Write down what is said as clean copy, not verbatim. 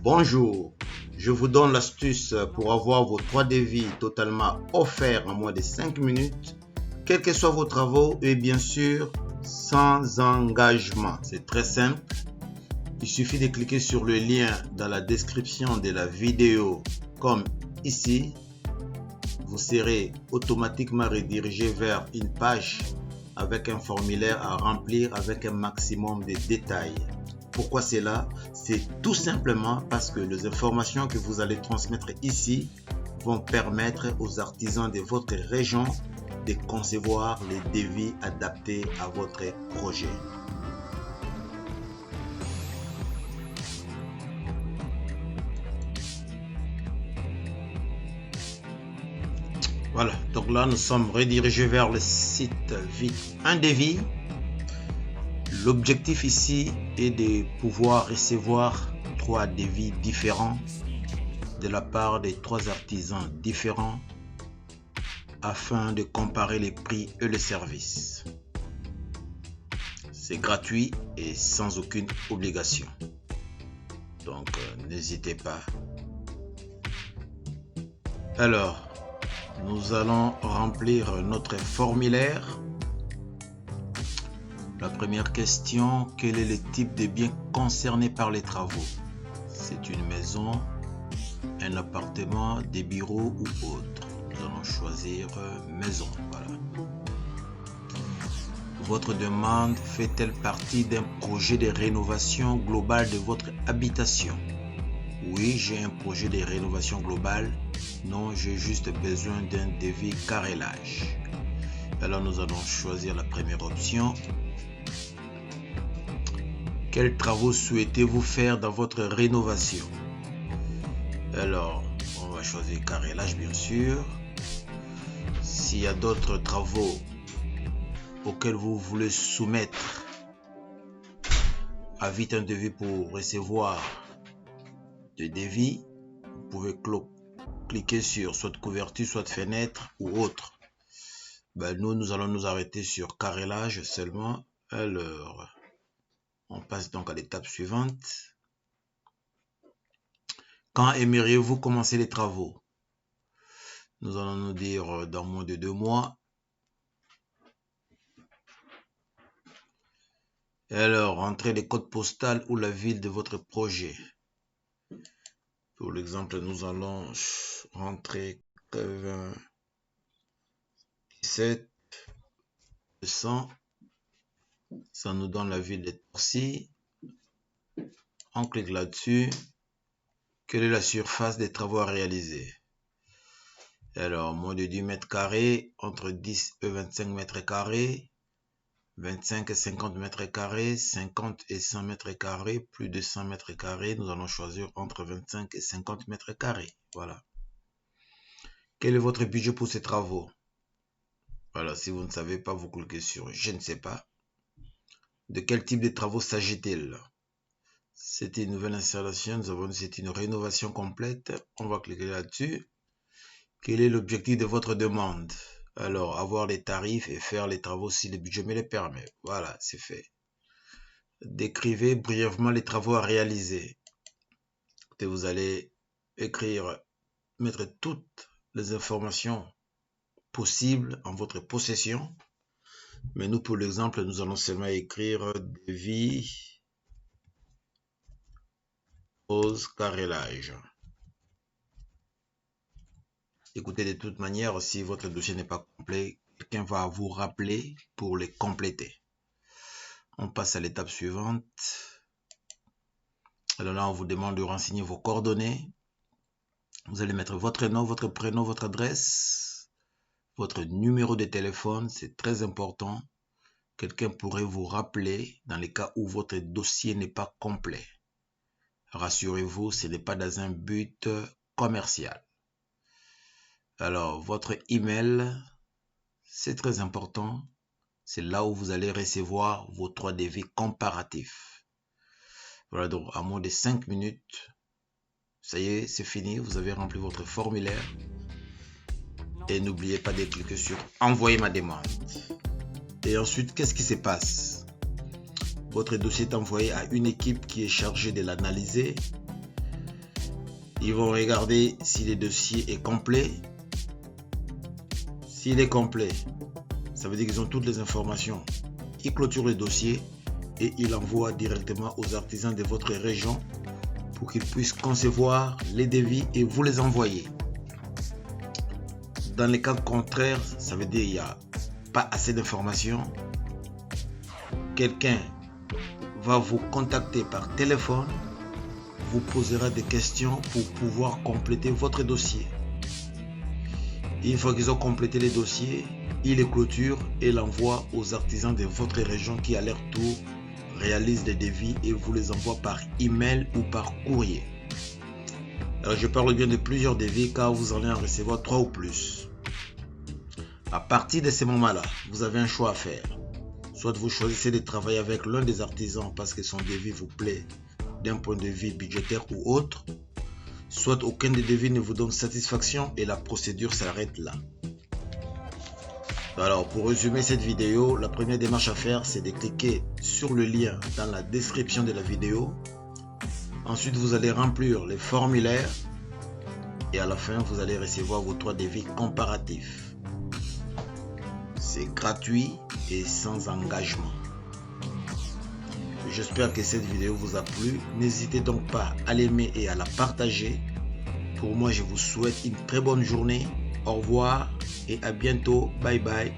Bonjour, je vous donne l'astuce pour avoir vos 3 devis totalement offerts en moins de 5 minutes, quels que soient vos travaux et bien sûr sans engagement. C'est très simple. Il suffit de cliquer sur le lien dans la description de la vidéo comme ici. Vous serez automatiquement redirigé vers une page avec un formulaire à remplir avec un maximum de détails. Pourquoi cela? C'est tout simplement parce que les informations que vous allez transmettre ici vont permettre aux artisans de votre région de concevoir les devis adaptés à votre projet. Voilà, donc là nous sommes redirigés vers le site Vite un devis. L'objectif ici est de pouvoir recevoir 3 devis différents de la part de 3 artisans différents afin de comparer les prix et les services. C'est gratuit et sans aucune obligation. Donc n'hésitez pas. Alors, nous allons remplir notre formulaire. La première question, quel est le type de bien concerné par les travaux? C'est une maison, un appartement, des bureaux ou autre. Nous allons choisir maison. Voilà. Votre demande fait-elle partie d'un projet de rénovation globale de votre habitation? Oui, j'ai un projet de rénovation globale. Non, j'ai juste besoin d'un devis carrelage. Alors nous allons choisir la première option. Quels travaux souhaitez-vous faire dans votre rénovation? Alors, on va choisir carrelage bien sûr. S'il y a d'autres travaux auxquels vous voulez soumettre à Vite un devis pour recevoir des devis, vous pouvez cliquer sur soit couverture, soit fenêtre ou autre. Nous allons nous arrêter sur carrelage seulement. Alors, on passe donc à l'étape suivante. Quand aimeriez-vous commencer les travaux? Nous allons nous dire dans moins de 2 mois. Et alors, entrez les codes postaux ou la ville de votre projet. Pour l'exemple, nous allons rentrer 97 200. Ça nous donne la ville de Torcy. On clique là-dessus. Quelle est la surface des travaux à réaliser? Alors, moins de 10 mètres carrés, entre 10 et 25 mètres carrés, 25 et 50 mètres carrés, 50 et 100 mètres carrés, plus de 100 mètres carrés. Nous allons choisir entre 25 et 50 mètres carrés. Voilà. Quel est votre budget pour ces travaux? Voilà, si vous ne savez pas, vous cliquez sur « Je ne sais pas ». De quel type de travaux s'agit-il? C'est une nouvelle installation, c'est une rénovation complète. On va cliquer là-dessus. Quel est l'objectif de votre demande? Alors, avoir les tarifs et faire les travaux si le budget me les permet. Voilà, c'est fait. Décrivez brièvement les travaux à réaliser. Et vous allez écrire, mettre toutes les informations possibles en votre possession. Mais nous, pour l'exemple, nous allons seulement écrire devis, pose, carrelage. Écoutez, de toute manière, si votre dossier n'est pas complet, quelqu'un va vous rappeler pour les compléter. On passe à l'étape suivante. Alors là, on vous demande de renseigner vos coordonnées. Vous allez mettre votre nom, votre prénom, votre adresse, votre numéro de téléphone. C'est très important. Quelqu'un pourrait vous rappeler dans les cas où votre dossier n'est pas complet. Rassurez-vous, ce n'est pas dans un but commercial. Alors, votre email, c'est très important. C'est là où vous allez recevoir vos 3 devis comparatifs. Voilà, donc à moins de 5 minutes, ça y est, c'est fini. Vous avez rempli votre formulaire. Et n'oubliez pas de cliquer sur « Envoyer ma demande ». Et ensuite, qu'est-ce qui se passe? Votre dossier est envoyé à une équipe qui est chargée de l'analyser. Ils vont regarder si le dossier est complet. S'il est complet, ça veut dire qu'ils ont toutes les informations. Ils clôturent le dossier et ils l'envoient directement aux artisans de votre région pour qu'ils puissent concevoir les devis et vous les envoyer. Dans les cas contraires, ça veut dire qu'il n'y a pas assez d'informations. Quelqu'un va vous contacter par téléphone, vous posera des questions pour pouvoir compléter votre dossier. Une fois qu'ils ont complété les dossiers, ils les clôturent et l'envoient aux artisans de votre région qui à leur tour réalisent des devis et vous les envoient par email ou par courrier. Alors je parle bien de plusieurs devis car vous allez en recevoir 3 ou plus. À partir de ce moment-là, vous avez un choix à faire. Soit vous choisissez de travailler avec l'un des artisans parce que son devis vous plaît d'un point de vue budgétaire ou autre, soit aucun des devis ne vous donne satisfaction et la procédure s'arrête là. Alors pour résumer cette vidéo, la première démarche à faire c'est de cliquer sur le lien dans la description de la vidéo. Ensuite vous allez remplir les formulaires et à la fin vous allez recevoir vos 3 devis comparatifs. C'est gratuit et sans engagement. J'espère que cette vidéo vous a plu. N'hésitez donc pas à l'aimer et à la partager. Pour moi, je vous souhaite une très bonne journée. Au revoir et à bientôt. Bye bye.